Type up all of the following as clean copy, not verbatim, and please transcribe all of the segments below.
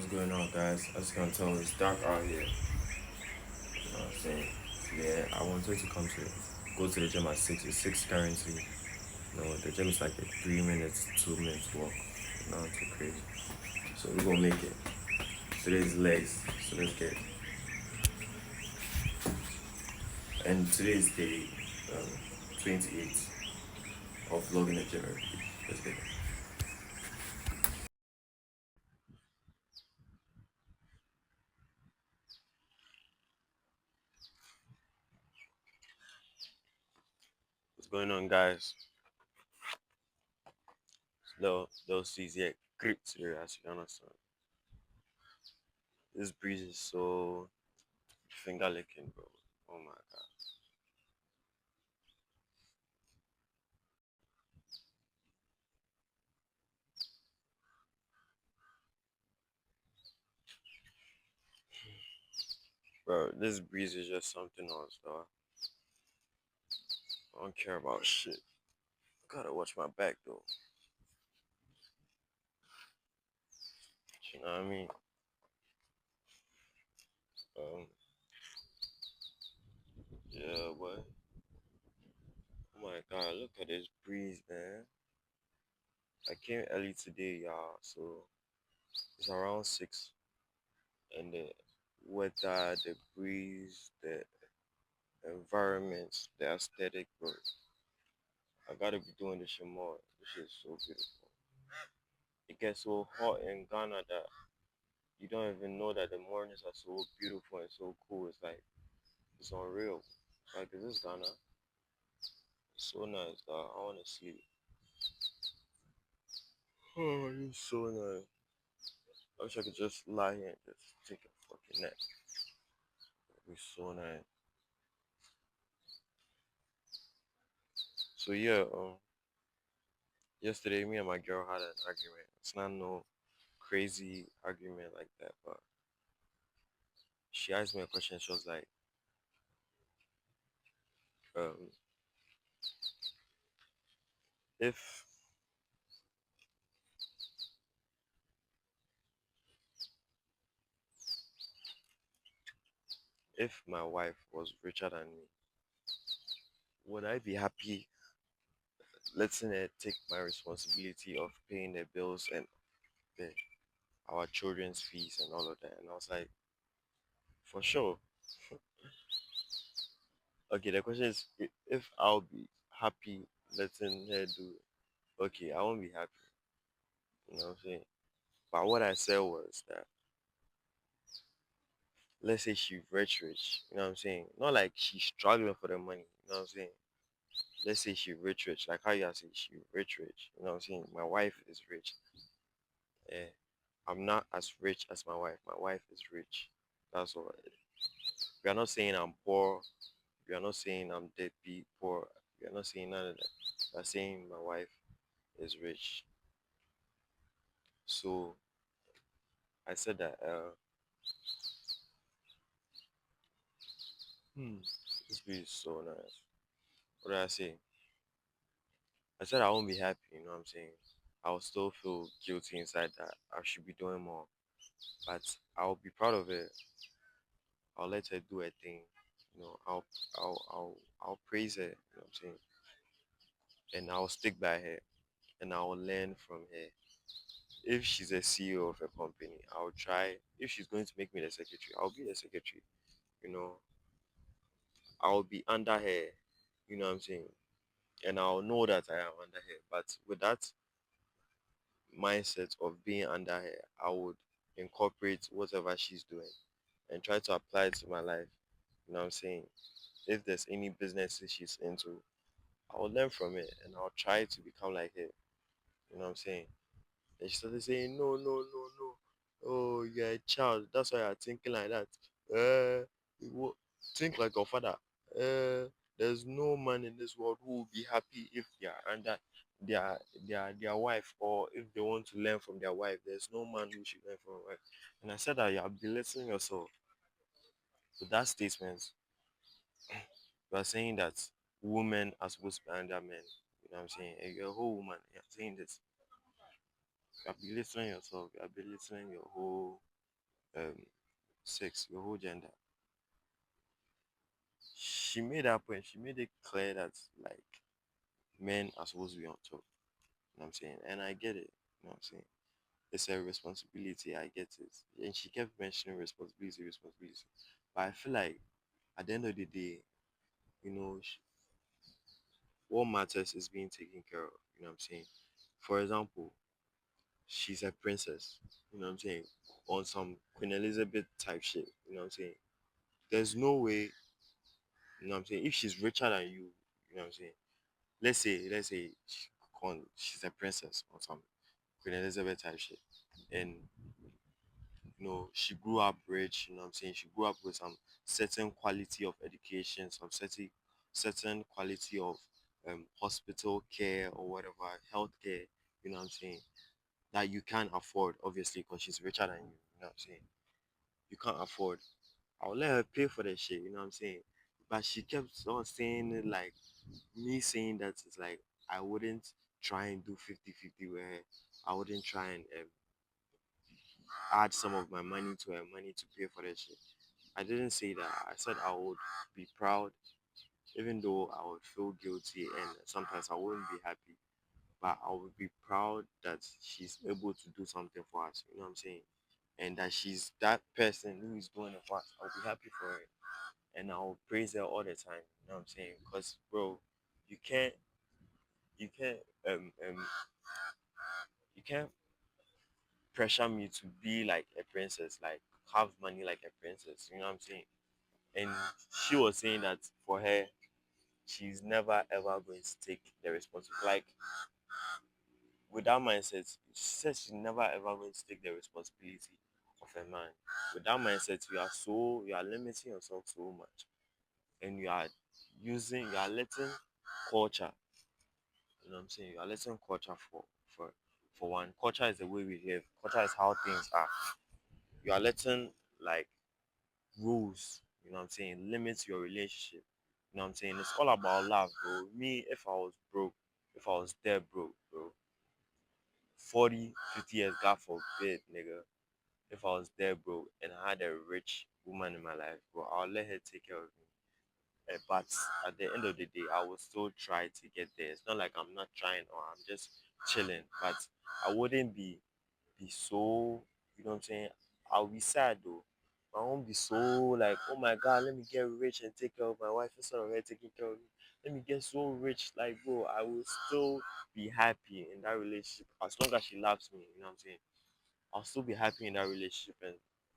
What's going on, guys? As you can tell, it's dark out here. You know what I'm saying? Yeah, I wanted to go to the gym at 6. It's 6 currently. The gym is like a 3 minutes, 2 minutes walk. Not too crazy. So we're gonna make it. Today's legs. So let's get it. And today's day 28th of vlogging the gym every day. Let's get it. What's going on, guys? Those sees here, creep today, as you can understand. This breeze is so finger licking, bro. Oh my god. Bro, this breeze is just something else, though. I don't care about shit. Gotta watch my back, though. You know what I mean? Um, yeah, but oh my god, look at this breeze, man. I came early today, y'all. So it's around 6, and the weather, the breeze, the environment, the aesthetic, bro. I gotta be doing this shit more. This shit is so beautiful. It gets so hot in Ghana that you don't even know that the mornings are so beautiful and so cool. It's like it's unreal. Like this is Ghana. It's so nice, dog. I wanna sleep. Oh, it's so nice. I wish I could just lie here and just take a fucking nap. It's so nice. So yeah, yesterday me and my girl had an argument. It's not no crazy argument like that, but she asked me a question. She was like, um, if if my wife was richer than me, would I be happy letting her take my responsibility of paying the bills and the, our children's fees and all of that? And I was like, for sure. Okay, the question is if I'll be happy letting her do it. Okay, I won't be happy. You know what I'm saying? But what I said was that let's say she rich, you know what I'm saying? Not like she's struggling for the money, you know what I'm saying? Let's say she rich, like how you say she rich, you know what I'm saying? My wife is rich. Yeah. I'm not as rich as my wife. My wife is rich. That's all. We are not saying I'm poor. We are not saying I'm deadbeat poor. We are not saying none of that. We are saying my wife is rich. So I said that this beat is so nice. What did I say? I said I won't be happy, you know what I'm saying? I'll still feel guilty inside that I should be doing more. But I'll be proud of it. I'll let her do her thing. You know, I'll praise her, you know what I'm saying? And I'll stick by her and I'll learn from her. If she's a CEO of a company, I'll try. If she's going to make me the secretary, I'll be the secretary. You know, I'll be under her. You know what I'm saying? And I'll know that I am under her. But with that mindset of being under her, I would incorporate whatever she's doing and try to apply it to my life. You know what I'm saying? If there's any businesses she's into, I'll learn from it and I'll try to become like her. You know what I'm saying? And she started saying, no, no, no, no. Oh, you're a child. That's why you're thinking like that. Think like your father. There's no man in this world who will be happy if they are under their their wife or if they want to learn from their wife. There's no man who should learn from a wife. And I said that you are belittling yourself. With that statement, you are saying that women are supposed to be under men. You know what I'm saying? And you're a whole woman. You're saying this. You are belittling yourself. You are belittling your whole. um sex, your whole gender. She made that point. She made it clear that like men are supposed to be on top. You know what I'm saying? And I get it. You know what I'm saying? It's a responsibility. I get it. And she kept mentioning responsibility, responsibility. But I feel like at the end of the day, you know, what matters is being taken care of. You know what I'm saying? For example, she's a princess. You know what I'm saying? On some Queen Elizabeth type shit. You know what I'm saying? There's no way, you know what I'm saying? If she's richer than you know what I'm saying? Let's say she's a princess or some Queen Elizabeth type shit. And she grew up rich, you know what I'm saying? She grew up with some certain quality of education, some certain quality of hospital care or whatever, health care, you know what I'm saying? That you can't afford, obviously, because she's richer than you know what I'm saying? You can't afford. I'll let her pay for that shit, you know what I'm saying? But she kept on saying it like me saying that it's like I wouldn't try and do 50-50 with her. I wouldn't try and add some of my money to her money to pay for that shit. I didn't say that. I said I would be proud, even though I would feel guilty and sometimes I wouldn't be happy. But I would be proud that she's able to do something for us. You know what I'm saying? And that she's that person who is doing it for us. I'll be happy for her, and I'll praise her all the time. You know what I'm saying? Cause bro, you can't, you can't, um, um, you can't pressure me to be like a princess, like have money like a princess. You know what I'm saying? And she was saying that for her, she's never ever going to take the responsibility. Like with that mindset, she says she's never ever going to take the responsibility of a man. With that mindset, you are limiting yourself so much, and you are letting culture. You know what I'm saying? You are letting culture for one. Culture is the way we live. Culture is how things are. You are letting like rules. You know what I'm saying? Limit your relationship. You know what I'm saying? It's all about love, bro. Me, if I was broke, if I was dead broke, bro, 40, 50 years, God forbid, nigga. If I was there, bro, and I had a rich woman in my life, bro, I'll let her take care of me. But at the end of the day, I will still try to get there. It's not like I'm not trying or I'm just chilling, but I wouldn't be so, you know what I'm saying? I'll be sad though. I won't be so like, oh my god, let me get rich and take care of my wife instead of her taking care of me. Let me get so rich, like bro, I will still be happy in that relationship as long as she loves me, you know what I'm saying? I'll still be happy in that relationship and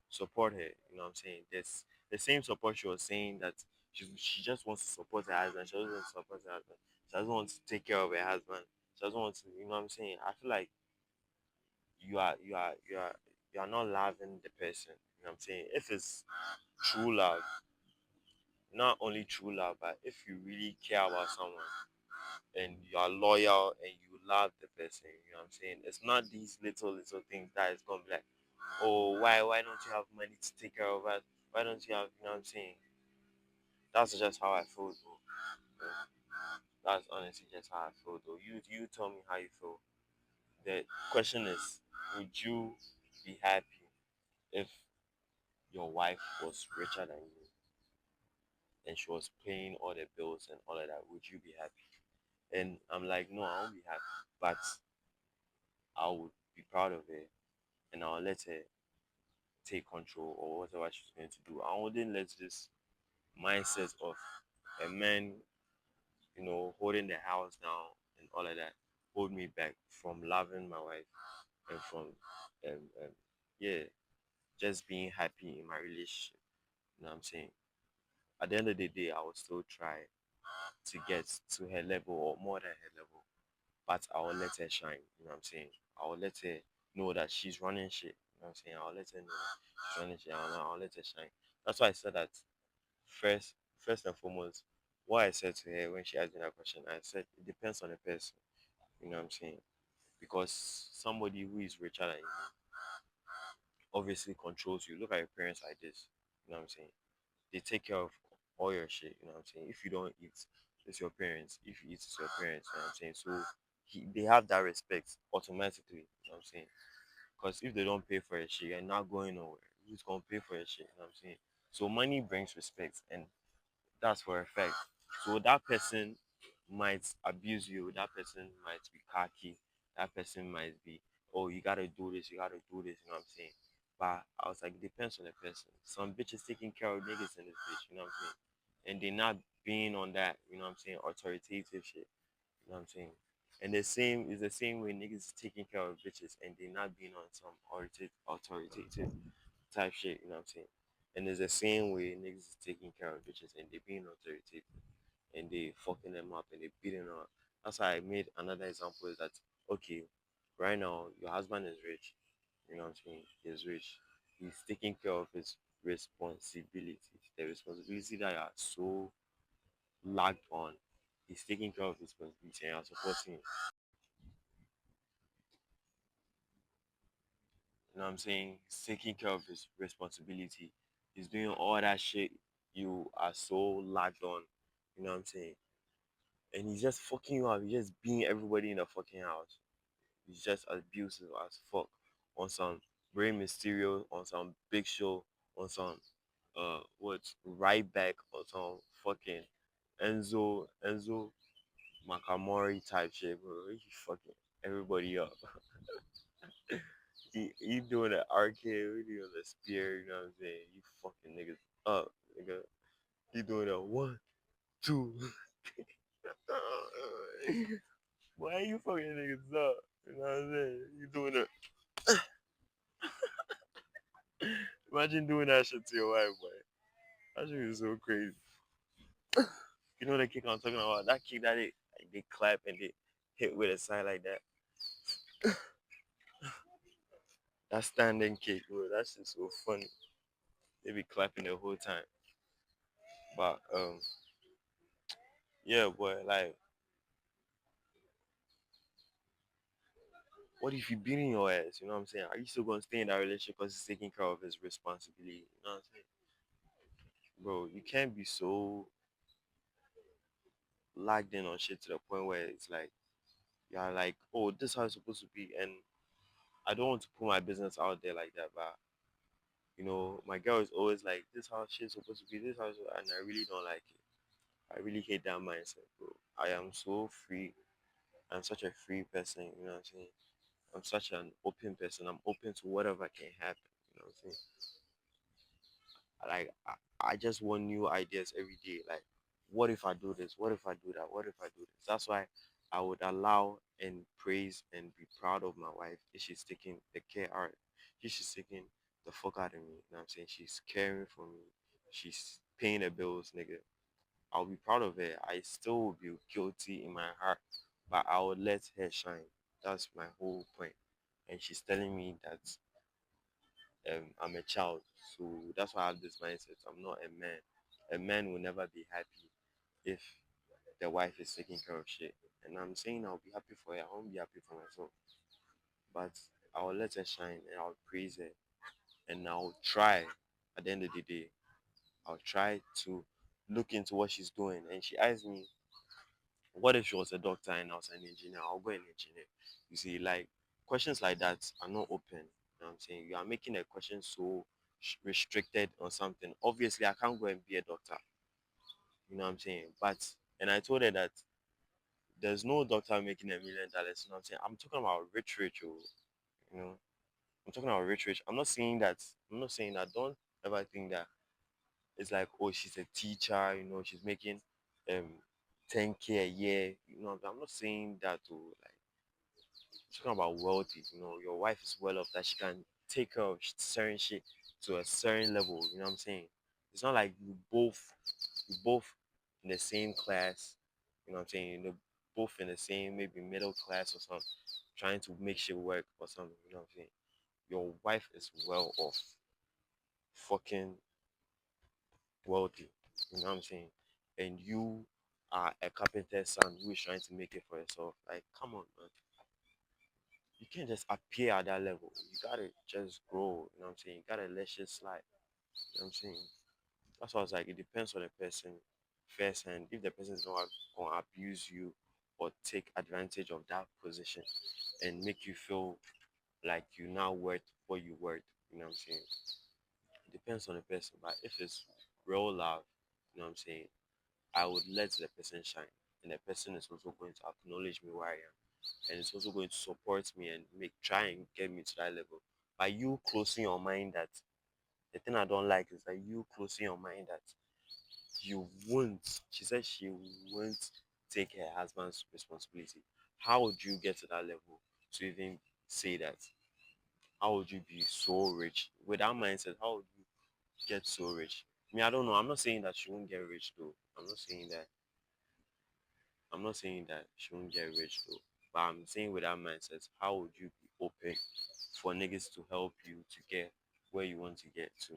support her. You know what I'm saying? There's the same support she was saying that she just wants to support her husband. She doesn't want to support her husband. She doesn't want to take care of her husband. She doesn't want to, you know what I'm saying? I feel like you are not loving the person. You know what I'm saying? If it's true love, not only true love, but if you really care about someone and you are loyal and you love the person, you know what I'm saying? It's not these little things that is gonna be like, oh, why don't you have money to take care of us? Why don't you have, you know what I'm saying? That's just how I feel, though. That's honestly just how I feel, though. You tell me how you feel. The question is, would you be happy if your wife was richer than you and she was paying all the bills and all of that? Would you be happy? And I'm like, no, I won't be happy, but I would be proud of her and I'll let her take control or whatever she's going to do. I wouldn't let this mindset of a man, holding the house down and all of that hold me back from loving my wife and from, yeah, just being happy in my relationship. You know what I'm saying? At the end of the day, I will still try to get to her level or more than her level, but I will let her shine. You know what I'm saying? I will let her know that she's running shit. You know what I'm saying? I'll let her know that she's running shit. I'll let her shine. That's why I said that first, first and foremost, what I said to her when she asked me that question, I said it depends on the person. You know what I'm saying? Because somebody who is richer than you obviously controls you. Look at your parents like this. You know what I'm saying? They take care of all your shit. You know what I'm saying? If you don't eat, it's your parents. If you eat, it's your parents. You know what I'm saying? So they have that respect automatically. You know what I'm saying? Because if they don't pay for your shit, you're not going nowhere. who's gonna pay for your shit. You know what I'm saying? So money brings respect, and that's for a fact. So that person might abuse you. That person might be cocky. That person might be, oh, you gotta do this. You gotta do this. You know what I'm saying? But I was like, it depends on the person. Some bitches taking care of niggas in this bitch. You know what I'm saying? And they not being on that. You know what I'm saying? Authoritative shit. You know what I'm saying? And the same is the same way niggas is taking care of bitches and they not being on some authoritative type shit, you know what I'm saying? And it's the same way niggas is taking care of bitches and they being authoritative and they fucking them up and they beating them up. That's why I made another example is that okay, right now your husband is rich, you know what I'm saying? He's rich. He's taking care of his responsibilities. The responsibility that are so lagged on. He's taking care of his responsibility and you're supporting him. You know what I'm saying? He's taking care of his responsibility. He's doing all that shit you are so lagged on. You know what I'm saying? And he's just fucking you up. He's just being everybody in the fucking house. He's just abusive as fuck. On some Rey Mysterio, on some Big Show, on some what's right back, on some fucking Enzo Makamori type shit, bro. He fucking everybody up. He doing the arcade, we doing the spear, you know what I'm saying? You fucking niggas up, nigga. He doing a one, two. Why you fucking niggas up? You know what I'm saying? You doing it. Imagine doing that shit to your wife, boy. That shit is so crazy. You know the kick I'm talking about? That kick that they clap and they hit with a side like that. That standing kick, bro. That shit's so funny. They be clapping the whole time. But yeah, boy, like what if you beating your ass? You know what I'm saying? Are you still gonna stay in that relationship because he's taking care of his responsibility? You know what I'm saying? Bro, you can't be so lagged in on shit to the point where it's like you're like, oh, this is how it's supposed to be. And I don't want to put my business out there like that, but my girl is always like, this is how shit's supposed to be, this house, and I really don't like it. I really hate that mindset, bro. I am so free. I'm such a free person, you know what I'm saying? I'm such an open person. I'm open to whatever can happen, you know what I'm saying? Like I just want new ideas every day. Like, what if I do this? What if I do that? What if I do this? That's why I would allow and praise and be proud of my wife if she's taking the care out. If she's taking the fuck out of me. You know what I'm saying? She's caring for me. She's paying the bills, nigga. I'll be proud of her. I still will be guilty in my heart, but I will let her shine. That's my whole point. And she's telling me that I'm a child. So that's why I have this mindset. I'm not a man. A man will never be happy if the wife is taking care of shit. And I'm saying I'll be happy for her. I won't be happy for myself. But I'll let her shine and I'll praise her. And I'll try at the end of the day. I'll try to look into what she's doing. And she asked me, what if she was a doctor and I was an engineer? I'll go and engineer. You see, like questions like that are not open. You know what I'm saying? You are making a question so restricted on something. Obviously, I can't go and be a doctor. You know what I'm saying? But and I told her that there's no doctor making $1 million. You know what I'm saying? I'm talking about rich, rich. Oh, you know, I'm talking about rich, rich. I'm not saying that. I'm not saying that. Don't ever think that it's like, oh, she's a teacher. She's making um 10K a year. I'm not saying that. To like talking about wealthy. Your wife is well off that she can take care of certain shit to a certain level. You know what I'm saying? It's not like you both in the same class. You know what I'm saying? Both in the same maybe middle class or something, trying to make shit work or something. You know what I'm saying? Your wife is well off, fucking wealthy. You know what I'm saying? And you are a carpenter's son who is trying to make it for yourself. Like, come on, man. You can't just appear at that level. You gotta just grow. You know what I'm saying? You gotta let shit slide. You know what I'm saying? That's why I was like, it depends on the person first, and if the person is not gonna abuse you or take advantage of that position and make you feel like you now worth what you worth. You know what I'm saying? It depends on the person. But if it's real love, you know what I'm saying, I would let the person shine. And the person is also going to acknowledge me where I am. And it's also going to support me and make try and get me to that level. By you closing your mind that the thing I don't like is that you closing your mind that you won't. She said she won't take her husband's responsibility. How would you get to that level to even say that? How would you be so rich? With that mindset, how would you get so rich? I mean, I don't know. I'm not saying that she won't get rich though. I'm not saying that. I'm not saying that she won't get rich though. But I'm saying with that mindset, how would you be open for niggas to help you to get where you want to get to?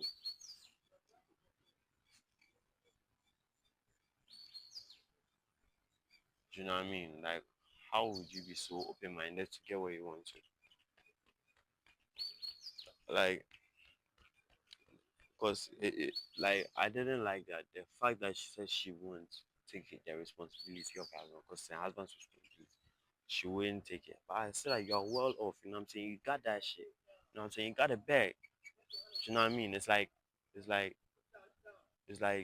Do you know what I mean? Like, how would you be so open minded to get where you want to? Like, because like I didn't like that. The fact that she said she won't take the responsibility of her husband, because her husband's responsibility, she wouldn't take it. But I said like you're well off, you know what I'm saying? You got that shit. You know what I'm saying? You got a bag. Do you know what I mean? It's like it's like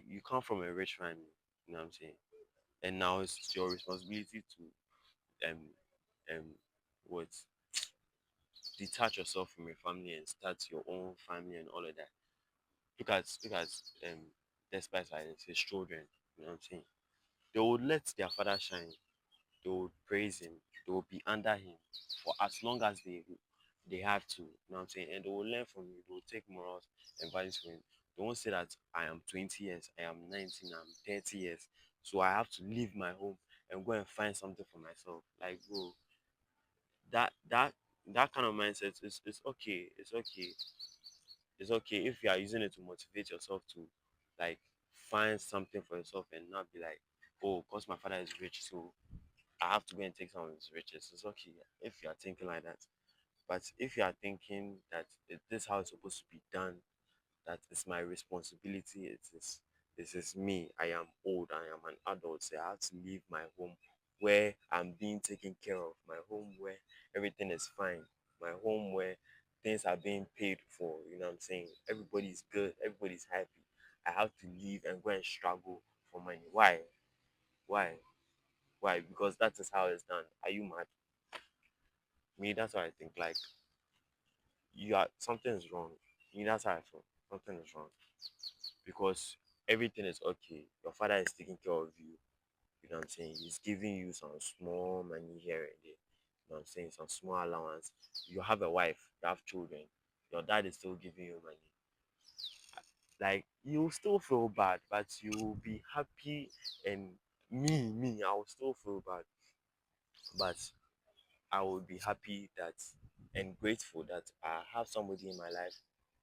you come from a rich family, you know what I'm saying? And now it's your responsibility to um um what detach yourself from your family and start your own family and all of that. Look at um despite silence, his children, you know what I'm saying? They would let their father shine, they would praise him, they will be under him for as long as they have to, you know what I'm saying? And they will learn from you, they will take morals and values from him. They won't say that I am 20 years, I am 19, I'm 30 years, so I have to leave my home and go and find something for myself. Like bro, that kind of mindset is okay. It's okay if you are using it to motivate yourself to like find something for yourself and not be like, oh, because my father is rich, so I have to go and take some of his riches. It's okay if you are thinking like that. But if you are thinking that this is how it's supposed to be done, that is my responsibility. This is me. I am old. I am an adult. So I have to leave my home where I'm being taken care of. My home where everything is fine. My home where things are being paid for. You know what I'm saying? Everybody's good. Everybody's happy. I have to leave and go and struggle for money. Why? Why? Why? Because that is how it's done. Are you mad? Me, that's what I think. Like you are something is wrong. Me, that's how I feel. Something is wrong. Because everything is okay. Your father is taking care of you. You know what I'm saying? He's giving you some small money here and there. You know what I'm saying? Some small allowance. You have a wife, you have children. Your dad is still giving you money. Like you still feel bad, but you will be happy and I will still feel bad. But I would be happy that and grateful that I have somebody in my life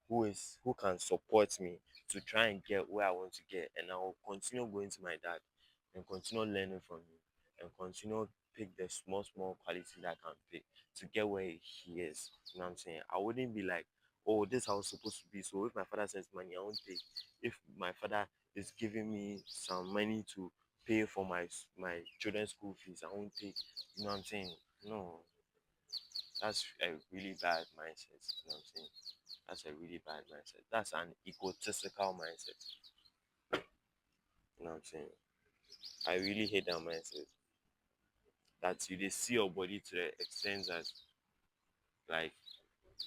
who can support me to try and get where I want to get, and I will continue going to my dad and continue learning from him and continue pick the small quality that I can pick to get where he is. You know what I'm saying? I wouldn't be like, oh, this how it's supposed to be. So if my father sends money, I won't take. If my father is giving me some money to pay for my children's school fees, I won't take. You know what I'm saying? No, that's a really bad mindset. You know what I'm saying? That's a really bad mindset. That's an egotistical mindset. You know what I'm saying? I really hate that mindset. That you they see your body to the extent that like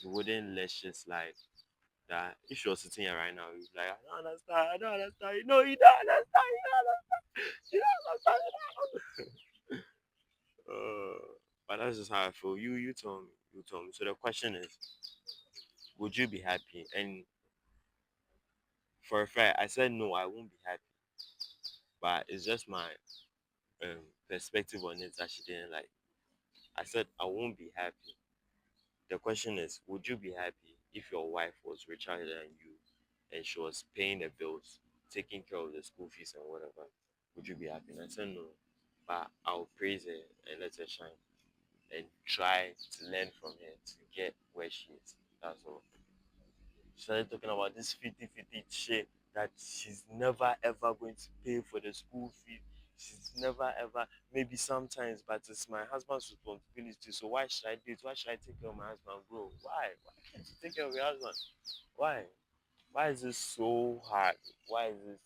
you wouldn't let shit slide. That if you're sitting here right now, you're like, I don't understand, I don't understand. You know, you don't understand, you don't understand, you don't understand, you don't understand. But that's just how I feel. You told me. You told me. So the question is, would you be happy? And for a fact, I said no, I won't be happy. But it's just my perspective on it that she didn't like. I said I won't be happy. The question is, would you be happy if your wife was richer than you and she was paying the bills, taking care of the school fees and whatever? Would you be happy? And I said no. But I'll praise her and let her shine and try to learn from her to get where she is. That's all. She started talking about this 50-50 shit that she's never ever going to pay for the school fee. She's never ever, maybe sometimes, but it's my husband's responsibility. So why should I do it? Why should I take care of my husband, bro? Why? Why can't you take care of your husband? Why? Why is this so hard? Why is this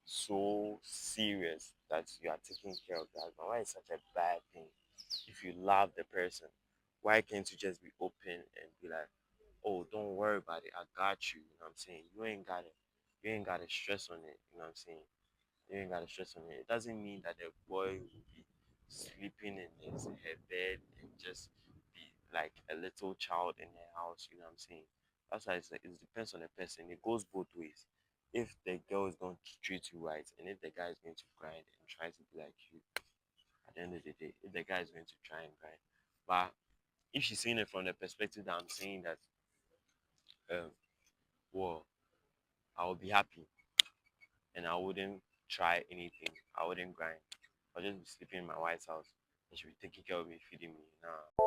so serious that you are taking care of the husband? Why is such a bad thing? If you love the person, why can't you just be open and be like, oh, don't worry about it. I got you. You know what I'm saying? You ain't gotta stress on it. You know what I'm saying? You ain't gotta stress on it. It doesn't mean that the boy will be sleeping in his her bed and just be like a little child in the house. You know what I'm saying? That's why it depends on the person. It goes both ways. If the girl is going to treat you right, and if the guy is going to grind and try to be like you, at the end of the day, if the guy is going to try and grind, but if she's seeing it from the perspective that I'm saying that, um, well, I will be happy and I wouldn't try anything. I wouldn't grind. I'll just be sleeping in my wife's house and she'll be taking care of me, feeding me. Nah.